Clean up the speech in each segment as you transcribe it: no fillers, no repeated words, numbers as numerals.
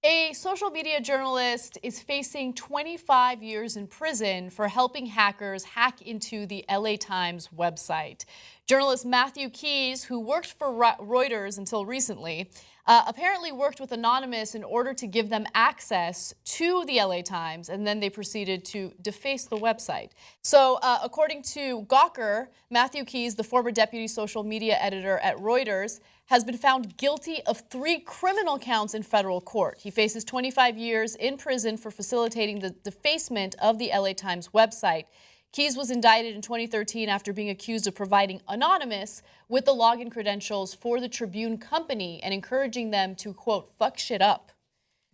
A social media journalist is facing 25 years in prison for helping hackers hack into the LA Times website. Journalist Matthew Keyes, who worked for Reuters until recently, apparently worked with Anonymous in order to give them access to the LA Times, and then they proceeded to deface the website. So according to Gawker, Matthew Keyes, the former deputy social media editor at Reuters, has been found guilty of 3 criminal counts in federal court. He faces 25 years in prison for facilitating the defacement of the LA Times website. Keyes was indicted in 2013 after being accused of providing Anonymous with the login credentials for the Tribune Company and encouraging them to, quote, fuck shit up.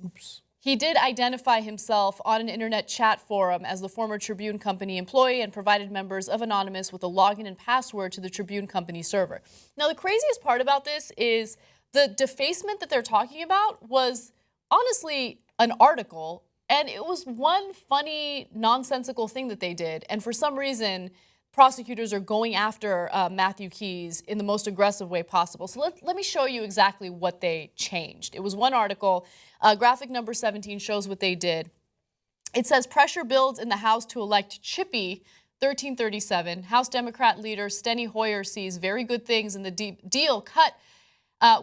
Oops. He did identify himself on an internet chat forum as the former Tribune Company employee and provided members of Anonymous with a login and password to the Tribune Company server. Now, the craziest part about this is the defacement that they're talking about was honestly an article, and it was one funny, nonsensical thing that they did. And for some reason, prosecutors are going after Matthew Keyes in the most aggressive way possible. So let me show you exactly what they changed. It was one article. Graphic number 17 shows what they did. It says, pressure builds in the House to elect Chippy, 1337. House Democrat leader Steny Hoyer sees very good things in the deal cut,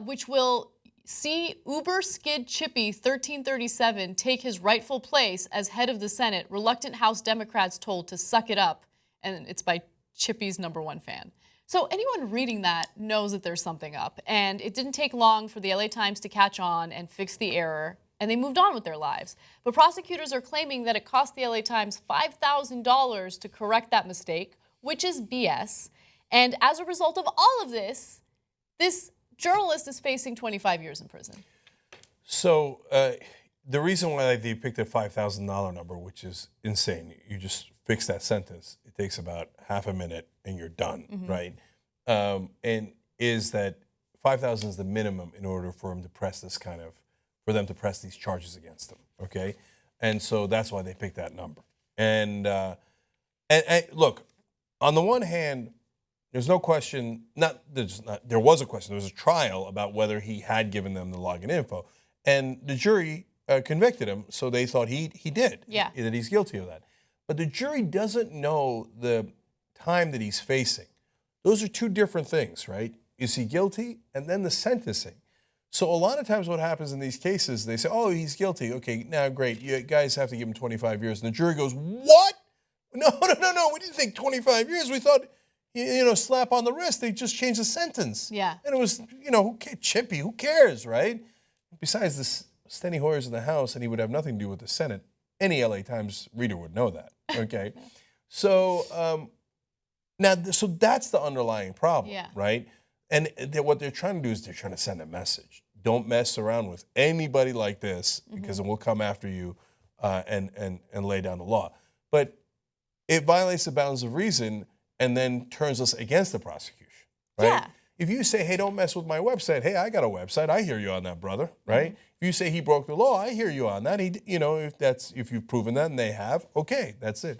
which will see Uber skid Chippy, 1337, take his rightful place as head of the Senate. Reluctant House Democrats told to suck it up. And it's by Chippy's #1 fan. So anyone reading that knows that there's something up. And it didn't take long for the LA Times to catch on and fix the error, and they moved on with their lives. But prosecutors are claiming that it cost the LA Times $5,000 to correct that mistake, which is BS. And as a result of all of this, this journalist is facing 25 years in prison. So the reason why they picked a $5,000 number, which is insane, you just fix that sentence. It takes about half a minute and you're done, right? And is that 5,000 is the minimum in order for them to press these charges against them, okay? And so that's why they picked that number. And look, on the one hand, there's no question, there was a question, there was a trial about whether he had given them the login info. And the jury convicted him, so they thought he did, that he's guilty of that. But the jury doesn't know the time that he's facing. Those are two different things, right? Is he guilty? And then the sentencing. So a lot of times what happens in these cases, they say, oh, he's guilty. Okay, now great. You guys have to give him 25 years. And the jury goes, what? No. We didn't think 25 years. We thought, slap on the wrist. They just changed the sentence. Yeah. And it was, Chippy, who cares, right? Besides, this Steny Hoyer's in the House, and he would have nothing to do with the Senate. Any LA Times reader would know that, okay? So so that's the underlying problem, right? And what they're trying to do is they're trying to send a message. Don't mess around with anybody like this, because then we'll come after you and lay down the law. But it violates the bounds of reason and then turns us against the prosecution, right? Yeah. If you say, hey, don't mess with my website, hey, I got a website, I hear you on that, brother, right? If you say he broke the law, I hear you on that. If you've proven that, and they have, okay, that's it.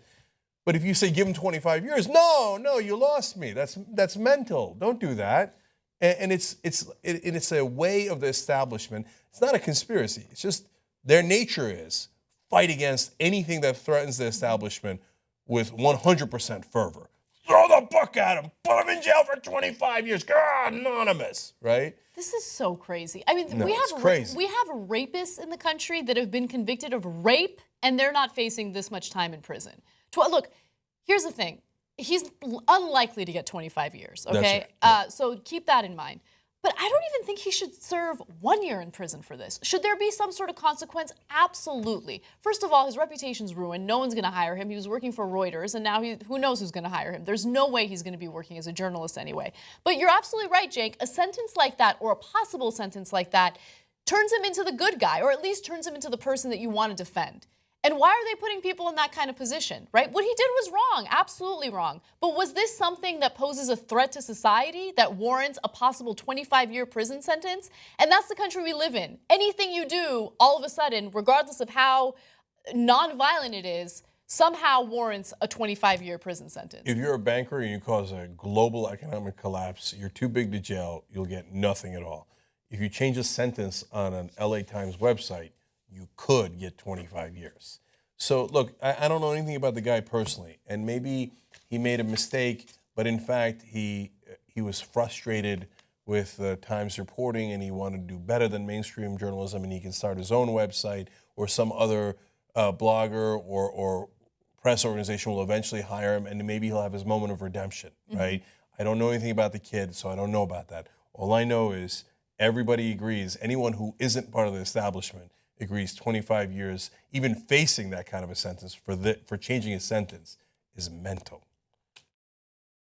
But if you say give him 25 years, no, you lost me. That's mental. Don't do that. And it's a way of the establishment. It's not a conspiracy. It's just their nature is fight against anything that threatens the establishment with 100% fervor. Throw the book at him. Put him in jail for 25 years. God, Anonymous, right? This is so crazy. I mean, No, we it's crazy. have rapists in the country that have been convicted of rape, and they're not facing this much time in prison. Look, here's the thing. He's unlikely to get 25 years, okay? That's right. Yeah. So keep that in mind. But I don't even think he should serve 1 year in prison for this. Should there be some sort of consequence? Absolutely. First of all, his reputation's ruined. No one's going to hire him. He was working for Reuters, and now who knows who's going to hire him. There's no way he's going to be working as a journalist anyway. But you're absolutely right, Jake. A sentence like that, or a possible sentence like that, turns him into the good guy, or at least turns him into the person that you want to defend. And why are they putting people in that kind of position, right? What he did was wrong, absolutely wrong. But was this something that poses a threat to society that warrants a possible 25-year prison sentence? And that's the country we live in. Anything you do, all of a sudden, regardless of how nonviolent it is, somehow warrants a 25-year prison sentence. If you're a banker and you cause a global economic collapse, you're too big to jail, you'll get nothing at all. If you change a sentence on an LA Times website, you could get 25 years. So look, I don't know anything about the guy personally, and maybe he made a mistake, but in fact he was frustrated with Times reporting, and he wanted to do better than mainstream journalism, and he can start his own website, or some other blogger or press organization will eventually hire him, and maybe he'll have his moment of redemption, right? I don't know anything about the kid, so I don't know about that. All I know is everybody agrees, anyone who isn't part of the establishment agrees 25 years, even facing that kind of a sentence for changing his sentence, is mental.